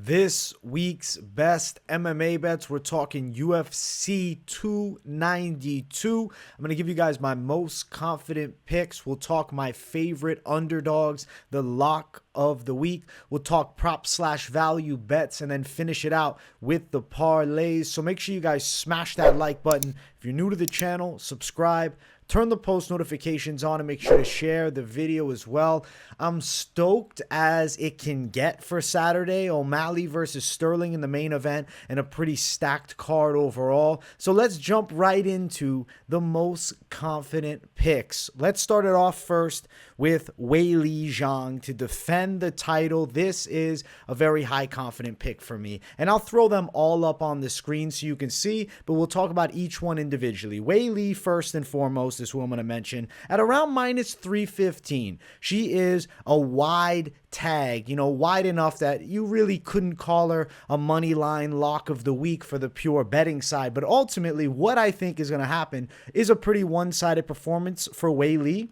This week's best MMA bets, we're talking UFC 292. I'm going to give you guys my most confident picks. We'll talk my favorite underdogs, the lock of the week. We'll talk prop/value bets and then finish it out with the parlays. So make sure you guys smash that like button. If you're new to the channel, subscribe. Turn the post notifications on and make sure to share the video as well. I'm stoked as it can get for Saturday. O'Malley versus Sterling in the main event and a pretty stacked card overall. So let's jump right into the most confident picks. Let's start it off first with Weili Zhang to defend the title. This is a very high confident pick for me. And I'll throw them all up on the screen so you can see, but we'll talk about each one individually. Weili, first and foremost, is who I'm going to mention at around minus 315. She is a wide tag, wide enough that you really couldn't call her a money line lock of the week for the pure betting side. But ultimately, what I think is going to happen is a pretty one-sided performance for Weili.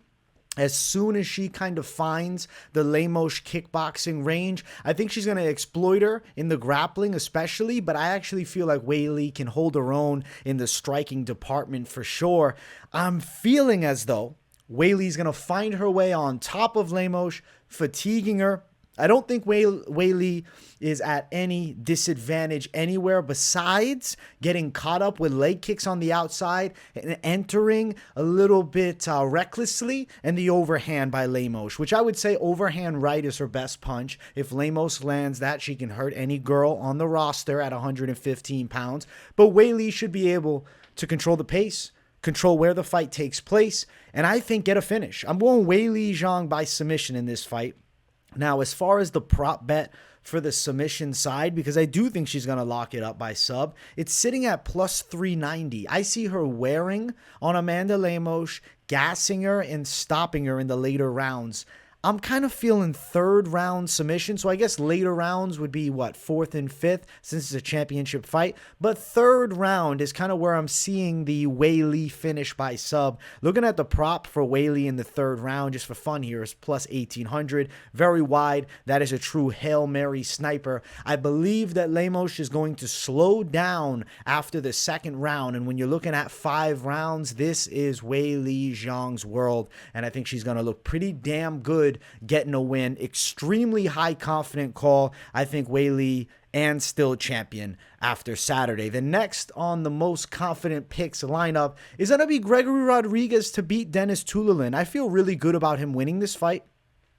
As soon as she kind of finds the Lemos kickboxing range, I think she's going to exploit her in the grappling especially, but I actually feel like Weili can hold her own in the striking department for sure. I'm feeling as though Weili's going to find her way on top of Lemos, fatiguing her. I don't think Weili is at any disadvantage anywhere besides getting caught up with leg kicks on the outside and entering a little bit recklessly and the overhand by Lemos, which I would say overhand right is her best punch. If Lemos lands that, she can hurt any girl on the roster at 115 pounds. But Weili should be able to control the pace, control where the fight takes place, and I think get a finish. I'm going Weili Zhang by submission in this fight. Now, as far as the prop bet for the submission side, because I do think she's going to lock it up by sub, it's sitting at plus 390. I see her wearing on Amanda Lemos, gassing her and stopping her in the later rounds. I'm kind of feeling third round submission. So I guess later rounds would be what, fourth and fifth, since it's a championship fight. But third round is kind of where I'm seeing the Weili finish by sub. Looking at the prop for Weili in the third round, just for fun here, is plus 1800. Very wide. That is a true Hail Mary sniper. I believe that Lemos is going to slow down after the second round. And when you're looking at 5 rounds, this is Weili Zhang's world. And I think she's going to look pretty damn good getting a win. Extremely high confident call. I think Weili and still champion after Saturday. The next on the most confident picks lineup is going to be Gregory Rodriguez to beat Dennis Tulalin. I feel really good about him winning this fight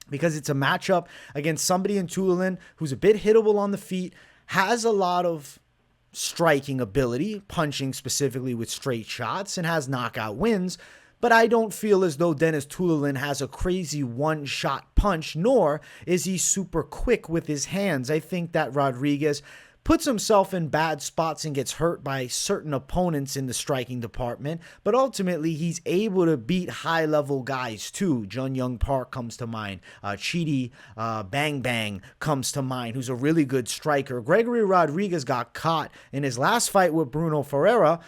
because it's a matchup against somebody in Tulalin who's a bit hittable on the feet, has a lot of striking ability, punching specifically with straight shots, and has knockout wins. But I don't feel as though Dennis Tulalin has a crazy one-shot punch, nor is he super quick with his hands. I think that Rodriguez puts himself in bad spots and gets hurt by certain opponents in the striking department, but ultimately he's able to beat high-level guys too. Jun Young Park comes to mind. Chidi Bang Bang comes to mind, who's a really good striker. Gregory Rodriguez got caught in his last fight with Bruno Ferreira.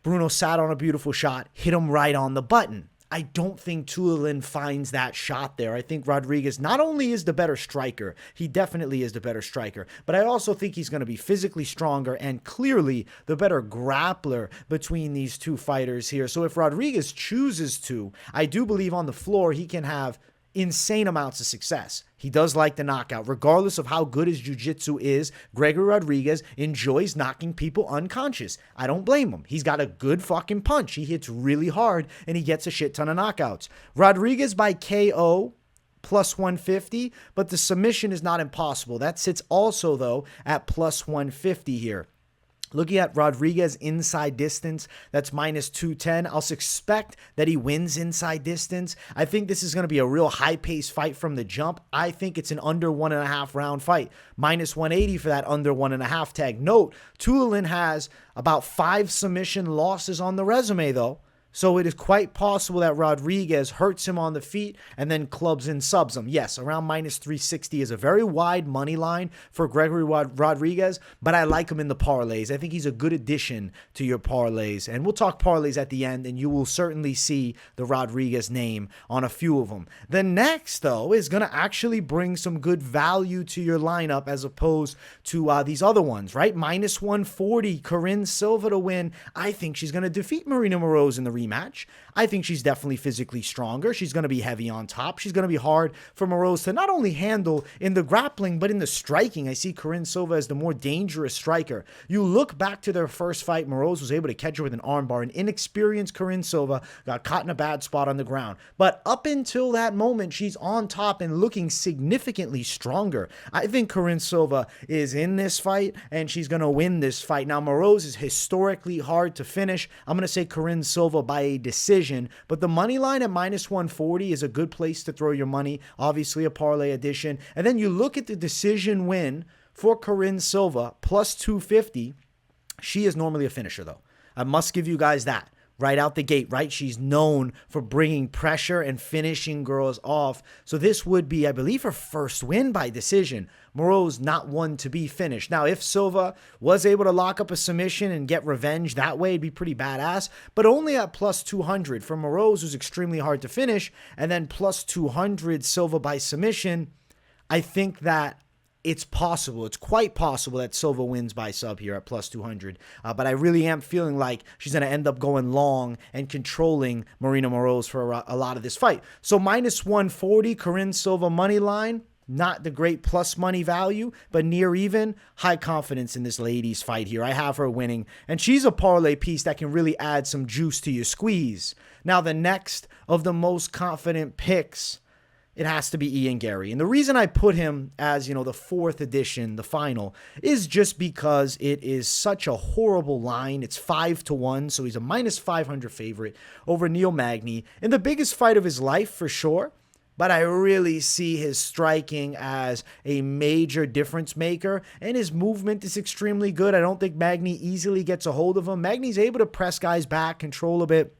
Bruno sat on a beautiful shot, hit him right on the button. I don't think Tulalin finds that shot there. I think Rodriguez not only is the better striker, he definitely is the better striker, but I also think he's going to be physically stronger and clearly the better grappler between these two fighters here. So if Rodriguez chooses to, I do believe on the floor he can have insane amounts of success. He does like the knockout. Regardless of how good his jiu-jitsu is, Gregory Rodriguez enjoys knocking people unconscious. I don't blame him. He's got a good fucking punch. He hits really hard, and he gets a shit ton of knockouts. Rodriguez by KO, plus 150, but the submission is not impossible. That sits also, though, at plus 150 here. Looking at Rodriguez inside distance, that's minus 210. I'll expect that he wins inside distance. I think this is going to be a real high-paced fight from the jump. I think it's an under 1.5 round fight. Minus 180 for that under 1.5 tag. Note, Tulalin has about 5 submission losses on the resume, though. So it is quite possible that Rodriguez hurts him on the feet and then clubs and subs him. Yes, around minus 360 is a very wide money line for Gregory Rodriguez, but I like him in the parlays. I think he's a good addition to your parlays. And we'll talk parlays at the end, and you will certainly see the Rodriguez name on a few of them. The next, though, is going to actually bring some good value to your lineup as opposed to these other ones, right? Minus 140, Corinne Silva to win. I think she's going to defeat Marina Moroz in the rematch. I think she's definitely physically stronger. She's going to be heavy on top. She's going to be hard for Moroz to not only handle in the grappling, but in the striking. I see Corinne Silva as the more dangerous striker. You look back to their first fight, Moroz was able to catch her with an armbar. An inexperienced Corinne Silva got caught in a bad spot on the ground. But up until that moment, she's on top and looking significantly stronger. I think Corinne Silva is in this fight, and she's going to win this fight. Now, Moroz is historically hard to finish. I'm going to say Corinne Silva by a decision, but the money line at minus 140 is a good place to throw your money. Obviously, a parlay addition. And then you look at the decision win for Corinne Silva, plus 250. She is normally a finisher, though. I must give you guys that. Right out the gate, right? She's known for bringing pressure and finishing girls off. So this would be, I believe, her first win by decision. Moroz not one to be finished. Now, if Silva was able to lock up a submission and get revenge that way, it'd be pretty badass. But only at plus 200 for Moroz, who's extremely hard to finish. And then plus 200 Silva by submission. I think that it's possible. It's quite possible that Silva wins by sub here at plus 200. But I really am feeling like she's going to end up going long and controlling Marina Moroz for a lot of this fight. So minus 140, Corinne Silva money line. Not the great plus money value, but near even. High confidence in this lady's fight here. I have her winning. And she's a parlay piece that can really add some juice to your squeeze. Now, the next of the most confident picks, it has to be Ian Garry. And the reason I put him as, the fourth edition, the final, is just because it is such a horrible line. It's 5-1, so he's a minus 500 favorite over Neil Magny in the biggest fight of his life for sure. But I really see his striking as a major difference maker, and his movement is extremely good. I don't think Magny easily gets a hold of him. Magny's able to press guys back, control a bit.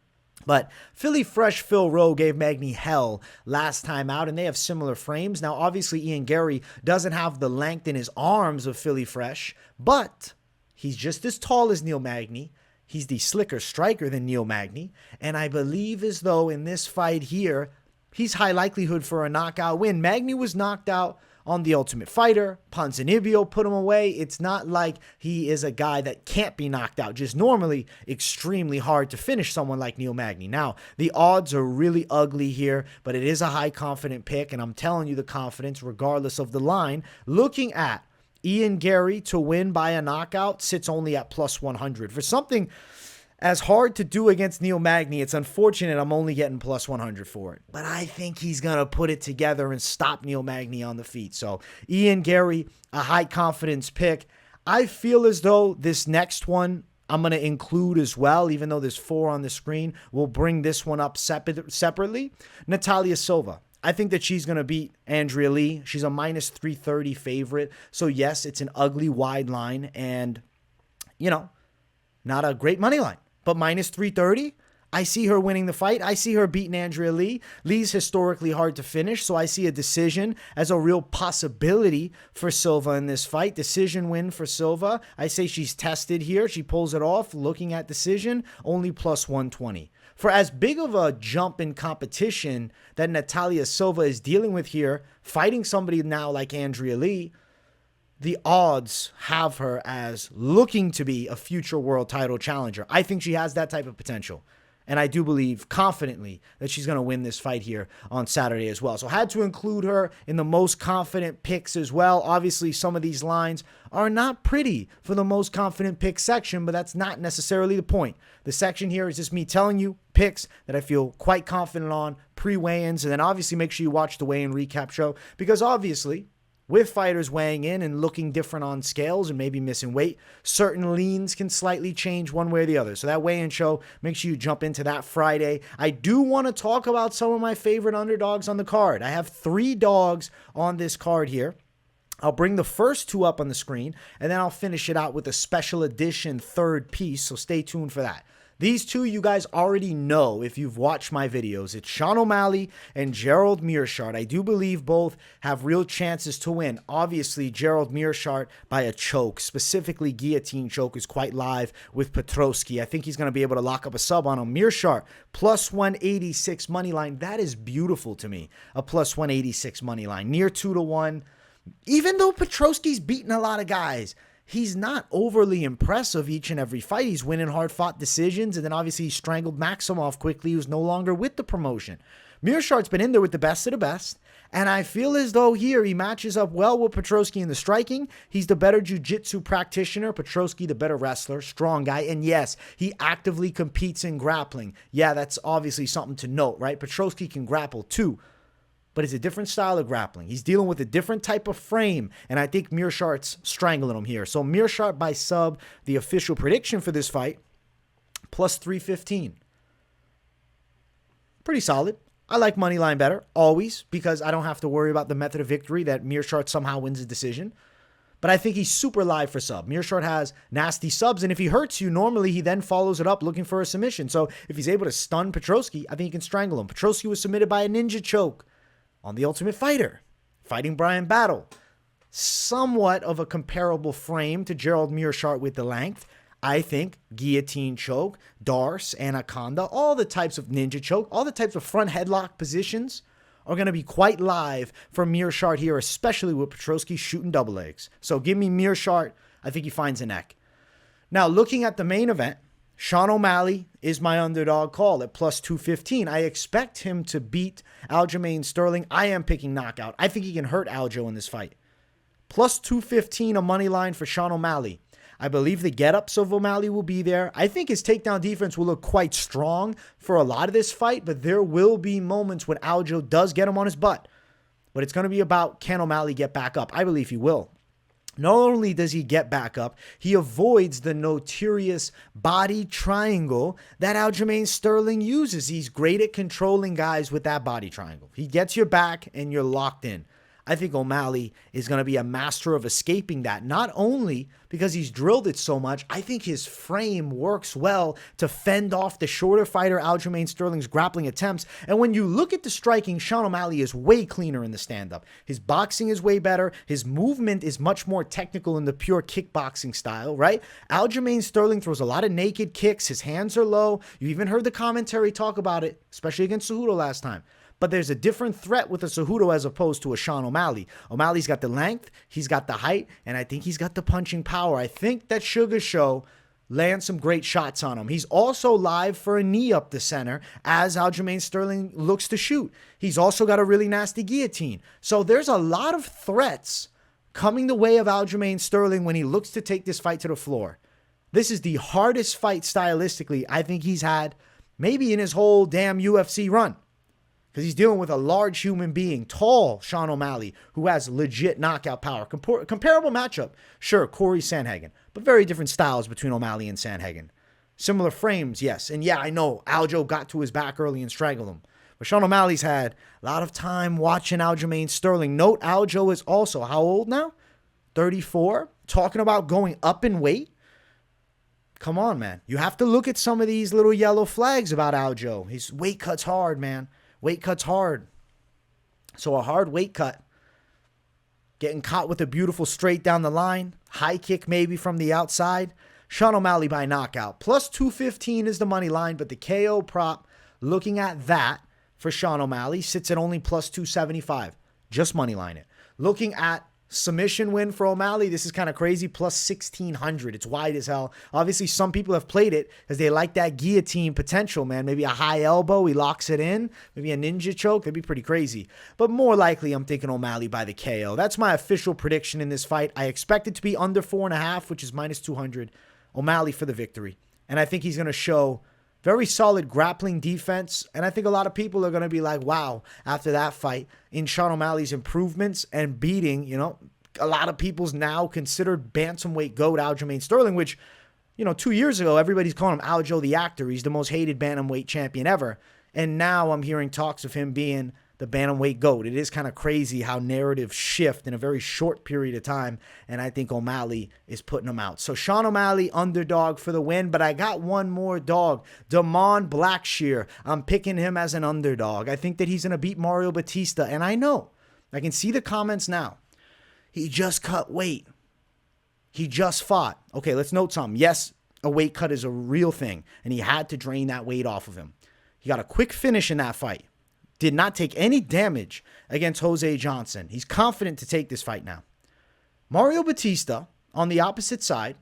But Philly Fresh Phil Rowe gave Magny hell last time out, and they have similar frames. Now, obviously, Ian Garry doesn't have the length in his arms of Philly Fresh, but he's just as tall as Neil Magny. He's the slicker striker than Neil Magny, and I believe as though in this fight here, he's high likelihood for a knockout win. Magny was knocked out on The Ultimate Fighter. Ponzinibbio put him away. It's not like he is a guy that can't be knocked out. Just normally extremely hard to finish someone like Neil Magny. Now, the odds are really ugly here, but it is a high confident pick, and I'm telling you the confidence regardless of the line. Looking at Ian Garry to win by a knockout sits only at plus 100. For something as hard to do against Neil Magny, it's unfortunate I'm only getting plus 100 for it. But I think he's going to put it together and stop Neil Magny on the feet. So Ian Garry, a high confidence pick. I feel as though this next one I'm going to include as well, even though there's 4 on the screen. We'll bring this one up separately. Natalia Silva. I think that she's going to beat Andrea Lee. She's a minus 330 favorite. So yes, it's an ugly wide line and, not a great money line. But minus 330, I see her winning the fight. I see her beating Andrea Lee. Lee's historically hard to finish, so I see a decision as a real possibility for Silva in this fight. Decision win for Silva. I say she's tested here. She pulls it off. Looking at decision, only plus 120. For as big of a jump in competition that Natalia Silva is dealing with here, fighting somebody now like Andrea Lee, the odds have her as looking to be a future world title challenger. I think she has that type of potential. And I do believe confidently that she's going to win this fight here on Saturday as well. So had to include her in the most confident picks as well. Obviously, some of these lines are not pretty for the most confident pick section, but that's not necessarily the point. The section here is just me telling you picks that I feel quite confident on, pre-weigh-ins, and then obviously make sure you watch the weigh-in recap show because obviously, with fighters weighing in and looking different on scales and maybe missing weight, certain leans can slightly change one way or the other. So that weigh-in show, make sure you jump into that Friday. I do want to talk about some of my favorite underdogs on the card. I have 3 dogs on this card here. I'll bring the first 2 up on the screen, and then I'll finish it out with a special edition third piece, so stay tuned for that. These two you guys already know if you've watched my videos. It's Sean O'Malley and Gerald Meerschaert. I do believe both have real chances to win. Obviously, Gerald Meerschaert by a choke, specifically guillotine choke, is quite live with Petroski. I think he's going to be able to lock up a sub on him. Meerschaert, plus 186 money line. That is beautiful to me, a plus 186 money line. Near 2-1. Even though Petroski's beaten a lot of guys, he's not overly impressive each and every fight. He's winning hard-fought decisions, and then obviously he strangled Maximov quickly, who's no longer with the promotion. Meerschaert's been in there with the best of the best, and I feel as though here he matches up well with Petroski in the striking. He's the better jiu-jitsu practitioner. Petroski the better wrestler, strong guy, and yes, he actively competes in grappling. Yeah, that's obviously something to note, right? Petroski can grapple too, but it's a different style of grappling. He's dealing with a different type of frame, and I think Meerschaert's strangling him here. So Meerschaert by sub, the official prediction for this fight, plus 315. Pretty solid. I like money line better, always, because I don't have to worry about the method of victory that Meerschaert somehow wins a decision. But I think he's super live for sub. Meerschaert has nasty subs, and if he hurts you, normally he then follows it up looking for a submission. So if he's able to stun Petroski, I think he can strangle him. Petroski was submitted by a ninja choke on The Ultimate Fighter, fighting Brian Battle. Somewhat of a comparable frame to Gerald Meerschaert with the length. I think guillotine choke, Darce, anaconda, all the types of ninja choke, all the types of front headlock positions are going to be quite live for Meerschaert here, especially with Petroski shooting double legs. So give me Meerschaert. I think he finds a neck. Now, looking at the main event, Sean O'Malley is my underdog call at plus 215. I expect him to beat Aljamain Sterling. I am picking knockout. I think he can hurt Aljo in this fight. Plus 215 a money line for Sean O'Malley. I believe the get-ups of O'Malley will be there. I think his takedown defense will look quite strong for a lot of this fight, but there will be moments when Aljo does get him on his butt. But it's going to be about, can O'Malley get back up? I believe he will. Not only does he get back up, he avoids the notorious body triangle that Aljamain Sterling uses. He's great at controlling guys with that body triangle. He gets your back and you're locked in. I think O'Malley is going to be a master of escaping that, not only because he's drilled it so much, I think his frame works well to fend off the shorter fighter Aljamain Sterling's grappling attempts. And when you look at the striking, Sean O'Malley is way cleaner in the stand-up. His boxing is way better. His movement is much more technical in the pure kickboxing style, right? Aljamain Sterling throws a lot of naked kicks. His hands are low. You even heard the commentary talk about it, especially against Cejudo last time. But there's a different threat with a Cejudo as opposed to a Sean O'Malley. O'Malley's got the length, he's got the height, and I think he's got the punching power. I think that Sugar Show lands some great shots on him. He's also live for a knee up the center as Aljamain Sterling looks to shoot. He's also got a really nasty guillotine. So there's a lot of threats coming the way of Aljamain Sterling when he looks to take this fight to the floor. This is the hardest fight stylistically I think he's had maybe in his whole damn UFC run. Because he's dealing with a large human being, tall Sean O'Malley, who has legit knockout power. Comparable matchup, sure, Corey Sandhagen, but very different styles between O'Malley and Sandhagen. Similar frames, yes. And yeah, I know Aljo got to his back early and strangled him. But Sean O'Malley's had a lot of time watching Aljamain Sterling. Note Aljo is also, how old now? 34? Talking about going up in weight? Come on, man. You have to look at some of these little yellow flags about Aljo. His weight cut's hard, man. Weight cut's hard. So a hard weight cut. Getting caught with a beautiful straight down the line. High kick maybe from the outside. Sean O'Malley by knockout. Plus 215 is the money line, but the KO prop, looking at that for Sean O'Malley, sits at only plus 275. Just money line it. Looking at submission win for O'Malley, this is kind of crazy, plus 1,600. It's wide as hell. Obviously, some people have played it because they like that guillotine potential, man. Maybe a high elbow, he locks it in. Maybe a ninja choke. That'd be pretty crazy. But more likely, I'm thinking O'Malley by the KO. That's my official prediction in this fight. I expect it to be under 4.5, which is minus 200. O'Malley for the victory. And I think he's going to show very solid grappling defense. And I think a lot of people are going to be like, wow, after that fight, in Sean O'Malley's improvements and beating, you know, a lot of people's now considered bantamweight GOAT Aljamain Sterling, which, you know, 2 years ago, everybody's calling him Aljo the actor. He's the most hated bantamweight champion ever. And now I'm hearing talks of him being the bantamweight GOAT. It is kind of crazy how narratives shift in a very short period of time, and I think O'Malley is putting him out. So Sean O'Malley, underdog for the win, but I got one more dog, Damon Blackshear. I'm picking him as an underdog. I think that he's going to beat Mario Batista, and I know, I can see the comments now. He just cut weight. He just fought. Okay, let's note something. Yes, a weight cut is a real thing, and he had to drain that weight off of him. He got a quick finish in that fight. Did not take any damage against Jose Johnson. He's confident to take this fight now. Mario Batista, on the opposite side,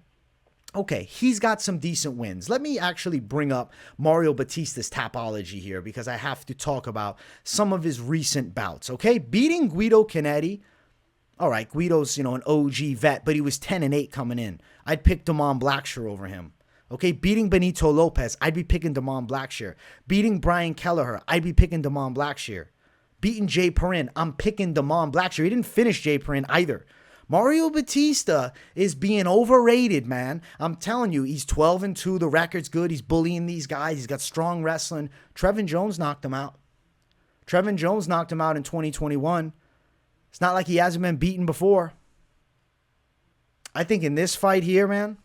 okay, he's got some decent wins. Let me actually bring up Mario Batista's Tapology here because I have to talk about some of his recent bouts, okay? Beating Guido Canetti. All right, Guido's, an OG vet, but he was 10-8 coming in. I'd pick Damon Blackshear over him. Okay, beating Benito Lopez, I'd be picking Damon Blackshear. Beating Brian Kelleher, I'd be picking Damon Blackshear. Beating Jay Perrin, I'm picking Damon Blackshear. He didn't finish Jay Perrin either. Mario Batista is being overrated, man. I'm telling you, he's 12-2. The record's good. He's bullying these guys. He's got strong wrestling. Trevin Jones knocked him out. Trevin Jones knocked him out in 2021. It's not like he hasn't been beaten before. I think in this fight here, man,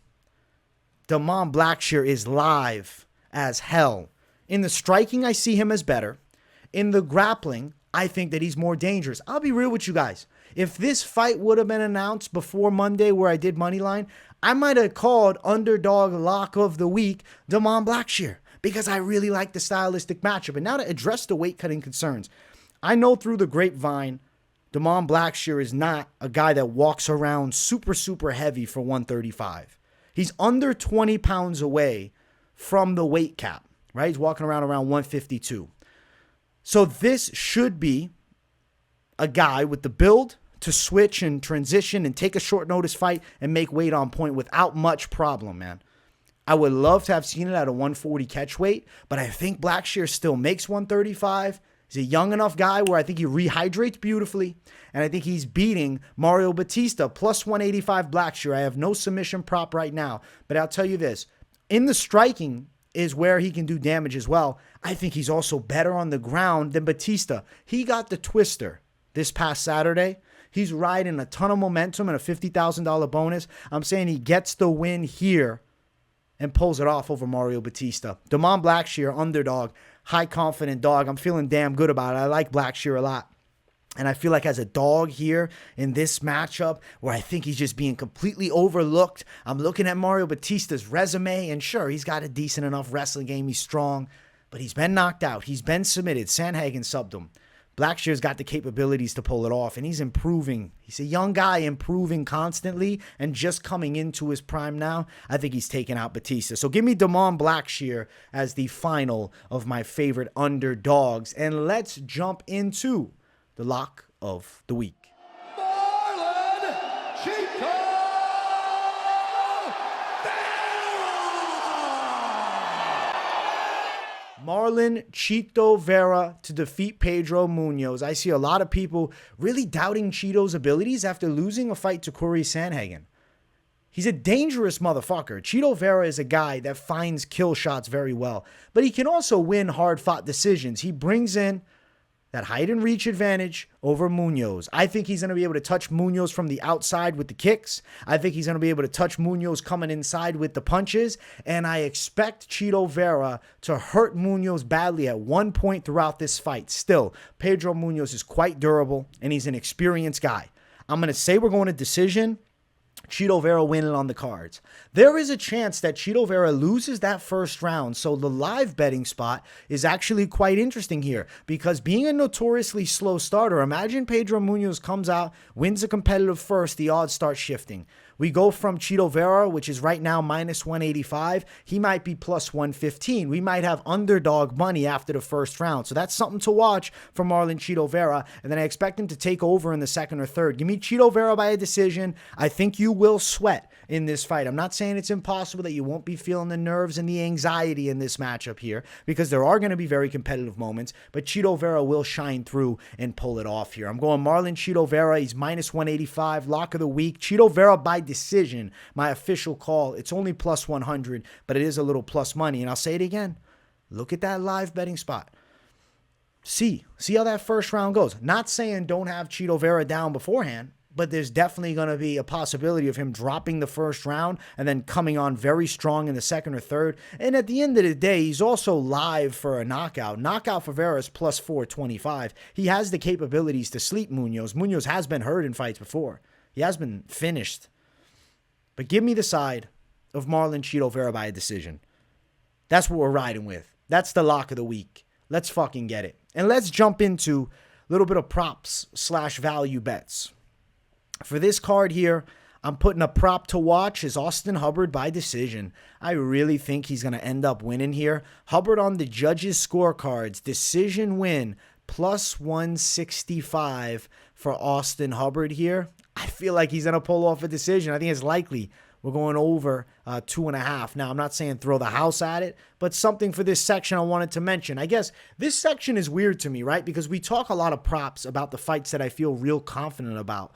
Damon Blackshear is live as hell. In the striking, I see him as better. In the grappling, I think that he's more dangerous. I'll be real with you guys. If this fight would have been announced before Monday where I did Moneyline, I might have called underdog lock of the week Damon Blackshear because I really like the stylistic matchup. And now to address the weight cutting concerns, I know through the grapevine, Damon Blackshear is not a guy that walks around super, super heavy for 135. He's under 20 pounds away from the weight cap, right? He's walking around 152. So this should be a guy with the build to switch and transition and take a short notice fight and make weight on point without much problem, man. I would love to have seen it at a 140 catch weight, but I think Blackshear still makes 135. He's a young enough guy where I think he rehydrates beautifully, and I think he's beating Mario Batista plus 185 Blackshear. I have no submission prop right now, but I'll tell you this. In the striking is where he can do damage as well. I think he's also better on the ground than Batista. He got the twister this past Saturday. He's riding a ton of momentum and a $50,000 bonus. I'm saying he gets the win here and pulls it off over Mario Batista. Damon Blackshear, underdog, high confident dog. I'm feeling damn good about it. I like Blackshear a lot. And I feel like as a dog here in this matchup where I think he's just being completely overlooked, I'm looking at Mario Batista's resume, and sure, he's got a decent enough wrestling game. He's strong, but he's been knocked out. He's been submitted. Sandhagen subbed him. Blackshear's got the capabilities to pull it off, and he's improving. He's a young guy improving constantly and just coming into his prime now. I think he's taking out Batista. So give me Damon Blackshear as the final of my favorite underdogs. And let's jump into the lock of the week. Marlon Chito Vera to defeat Pedro Munhoz. I see a lot of people really doubting Chito's abilities after losing a fight to Corey Sandhagen. He's a dangerous motherfucker. Chito Vera is a guy that finds kill shots very well, but he can also win hard-fought decisions. He brings in that height and reach advantage over Munhoz. I think he's going to be able to touch Munhoz from the outside with the kicks. I think he's going to be able to touch Munhoz coming inside with the punches. And I expect Chito Vera to hurt Munhoz badly at one point throughout this fight. Still, Pedro Munhoz is quite durable, and he's an experienced guy. I'm going to say we're going to decision. Chito Vera winning on the cards. There is a chance that Chito Vera loses that first round, so the live betting spot is actually quite interesting here because being a notoriously slow starter, imagine Pedro Munhoz comes out, wins a competitive first, the odds start shifting. We go from Chito Vera, which is right now minus 185. He might be plus 115. We might have underdog money after the first round. So that's something to watch for Marlon Chito Vera. And then I expect him to take over in the second or third. Give me Chito Vera by a decision. I think you will sweat in this fight. I'm not saying it's impossible that you won't be feeling the nerves and the anxiety in this matchup here because there are going to be very competitive moments, but Chito Vera will shine through and pull it off here. I'm going Marlon Chito Vera. He's minus 185. Lock of the week. Chito Vera by decision, my official call. It's only plus 100, but it is a little plus money. And I'll say it again. Look at that live betting spot. See how that first round goes. Not saying don't have Chito Vera down beforehand, but there's definitely going to be a possibility of him dropping the first round and then coming on very strong in the second or third. And at the end of the day, he's also live for a knockout. Knockout for Vera is plus 425. He has the capabilities to sleep Munhoz. Munhoz has been hurt in fights before. He has been finished. But give me the side of Marlon Chito Vera by a decision. That's what we're riding with. That's the lock of the week. Let's fucking get it. And let's jump into a little bit of props / value bets. For this card here, I'm putting a prop to watch is Austin Hubbard by decision. I really think he's going to end up winning here. Hubbard on the judges' scorecards, decision win, plus 165 for Austin Hubbard here. I feel like he's going to pull off a decision. I think it's likely. We're going over 2.5. Now, I'm not saying throw the house at it, but something for this section I wanted to mention. I guess this section is weird to me, right? Because we talk a lot of props about the fights that I feel real confident about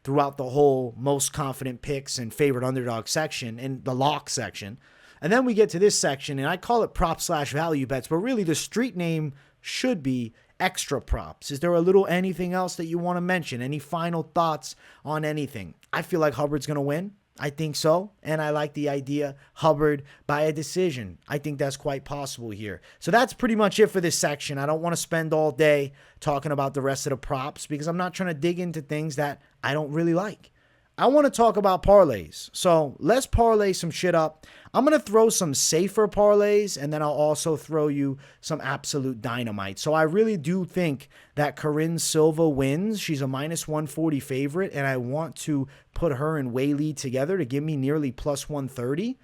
throughout the whole most confident picks and favorite underdog section and the lock section. And then we get to this section, and I call it prop / value bets, but really the street name should be extra props. Is there a little anything else that you want to mention? Any final thoughts on anything? I feel like Hubbard's going to win. I think so, and I like the idea Hubbard by a decision. I think that's quite possible here. So that's pretty much it for this section. I don't want to spend all day talking about the rest of the props because I'm not trying to dig into things that I don't really like. I want to talk about parlays. So let's parlay some shit up. I'm going to throw some safer parlays, and then I'll also throw you some absolute dynamite. So I really do think that Corinne Silva wins. She's a minus 140 favorite, and I want to put her and Weili together to give me nearly plus 130.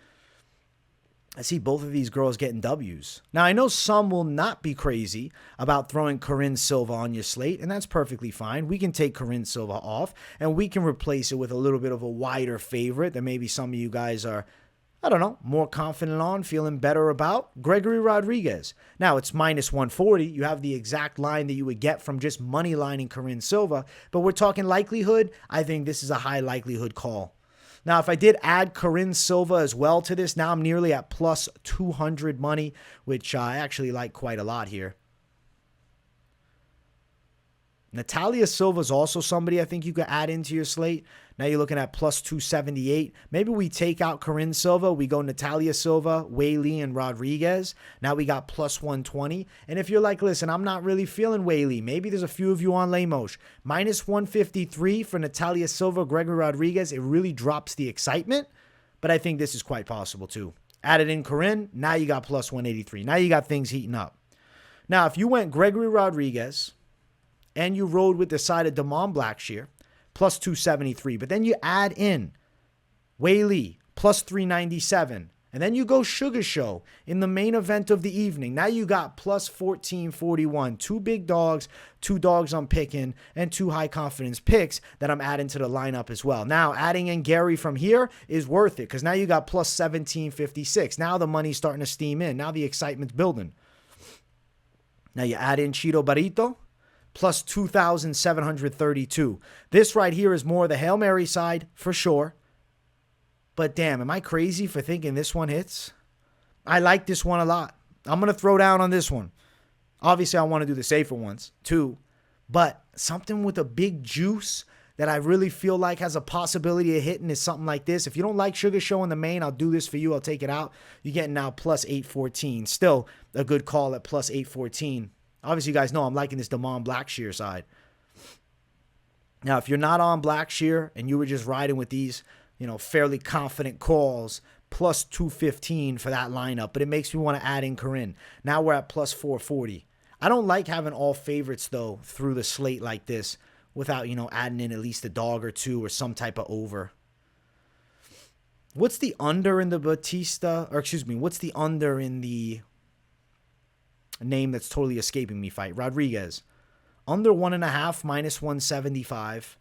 I see both of these girls getting W's. Now, I know some will not be crazy about throwing Corinne Silva on your slate, and that's perfectly fine. We can take Corinne Silva off, and we can replace it with a little bit of a wider favorite that maybe some of you guys are, I don't know, more confident on, feeling better about. Gregory Rodriguez. Now, it's minus 140. You have the exact line that you would get from just money lining Corinne Silva, but we're talking likelihood. I think this is a high likelihood call. Now, if I did add Corinne Silva as well to this, now I'm nearly at plus 200 money, which I actually like quite a lot here. Natalia Silva is also somebody I think you could add into your slate. Now you're looking at plus 278. Maybe we take out Corinne Silva. We go Natalia Silva, Weili, and Rodriguez. Now we got plus 120. And if you're like, listen, I'm not really feeling Weili. Maybe there's a few of you on Lemos. Minus 153 for Natalia Silva, Gregory Rodriguez. It really drops the excitement. But I think this is quite possible too. Added in Corinne. Now you got plus 183. Now you got things heating up. Now if you went Gregory Rodriguez and you rode with the side of Damon Blackshear, plus 273. But then you add in Weili, plus 397. And then you go Sugar Show in the main event of the evening. Now you got plus 1441. Two big dogs, two dogs I'm picking, and two high confidence picks that I'm adding to the lineup as well. Now, adding in Garry from here is worth it because now you got plus 1756. Now the money's starting to steam in. Now the excitement's building. Now you add in Chito Barito, plus 2,732. This right here is more the Hail Mary side for sure. But damn, am I crazy for thinking this one hits? I like this one a lot. I'm going to throw down on this one. Obviously, I want to do the safer ones too. But something with a big juice that I really feel like has a possibility of hitting is something like this. If you don't like Sugar Show in the main, I'll do this for you. I'll take it out. You're getting now plus 814. Still a good call at plus 814. Obviously, you guys know I'm liking this Damon Blackshear side. Now, if you're not on Blackshear and you were just riding with these, fairly confident calls, plus 215 for that lineup, but it makes me want to add in Corinne. Now we're at plus 440. I don't like having all favorites, though, through the slate like this without, adding in at least a dog or two or some type of over. What's the under in the what's the under in the name that's totally escaping me fight? Rodriguez. Under 1.5, minus 175.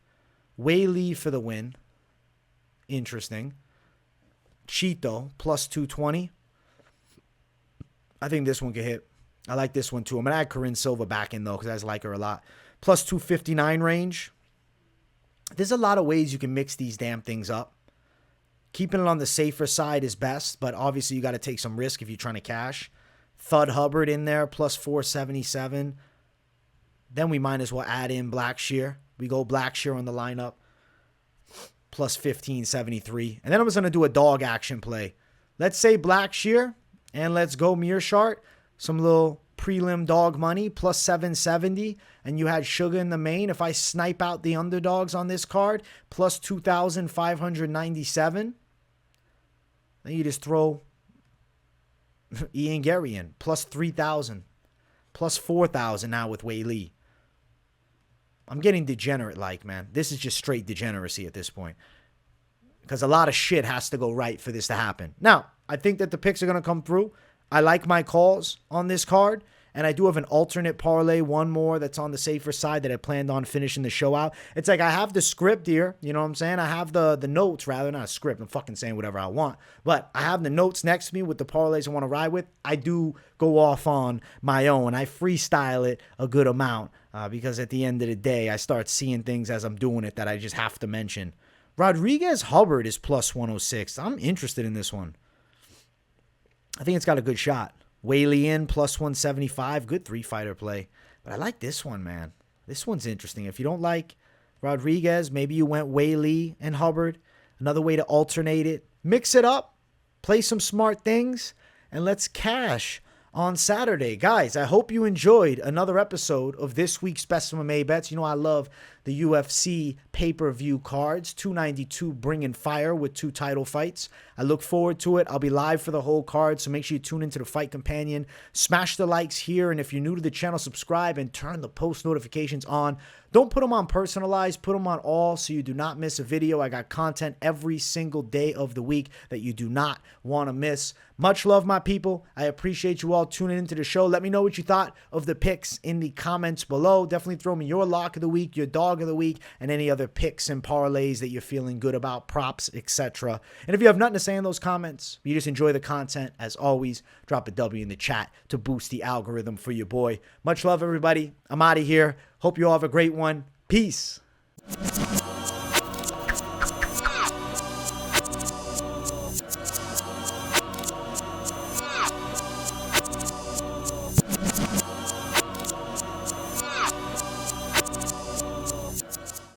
Weili for the win. Interesting. Chito, plus 220. I think this one could hit. I like this one too. I'm going to add Corinne Silva back in though because I just like her a lot. Plus 259 range. There's a lot of ways you can mix these damn things up. Keeping it on the safer side is best, but obviously you got to take some risk if you're trying to cash. Thud Hubbard in there, plus 477. then we might as well add in Blackshear. We go Blackshear on the lineup, plus 1573. And then I'm just going to do a dog action play. Let's say Blackshear, and let's go Mearshart. Some little prelim dog money, plus 770. And you had Sugar in the main. If I snipe out the underdogs on this card, plus 2,597. Then you just throw Ian Garry in, plus 3,000. Plus 4,000 now with Wei Lee. I'm getting degenerate-like, man. This is just straight degeneracy at this point. Because a lot of shit has to go right for this to happen. Now, I think that the picks are going to come through. I like my calls on this card. And I do have an alternate parlay, one more that's on the safer side that I planned on finishing the show out. It's like I have the script here. You know what I'm saying? I have the notes, rather, not a script. I'm fucking saying whatever I want. But I have the notes next to me with the parlays I want to ride with. I do go off on my own. I freestyle it a good amount because at the end of the day, I start seeing things as I'm doing it that I just have to mention. Rodriguez Hubbard is plus 106. I'm interested in this one. I think it's got a good shot. Wei Lee in, plus 175. Good three-fighter play. But I like this one, man. This one's interesting. If you don't like Rodriguez, maybe you went Wei Lee and Hubbard. Another way to alternate it. Mix it up. Play some smart things. And let's cash on Saturday. Guys, I hope you enjoyed another episode of this week's Best MMA Bets. You know I love the UFC pay-per-view cards. 292 bringing fire with 2 title fights. I look forward to it. I'll be live for the whole card, so make sure you tune into the Fight Companion. Smash the likes here, and if you're new to the channel, subscribe and turn the post notifications on. Don't put them on personalized. Put them on all so you do not miss a video. I got content every single day of the week that you do not want to miss. Much love, my people. I appreciate you all tuning into the show. Let me know what you thought of the picks in the comments below. Definitely throw me your lock of the week, your dog of the week, and any other picks and parlays that you're feeling good about, props, etc. And if you have nothing to say in those comments, you just enjoy the content, as always, drop a W in the chat to boost the algorithm for your boy. Much love, everybody. I'm out of here. Hope you all have a great one. Peace.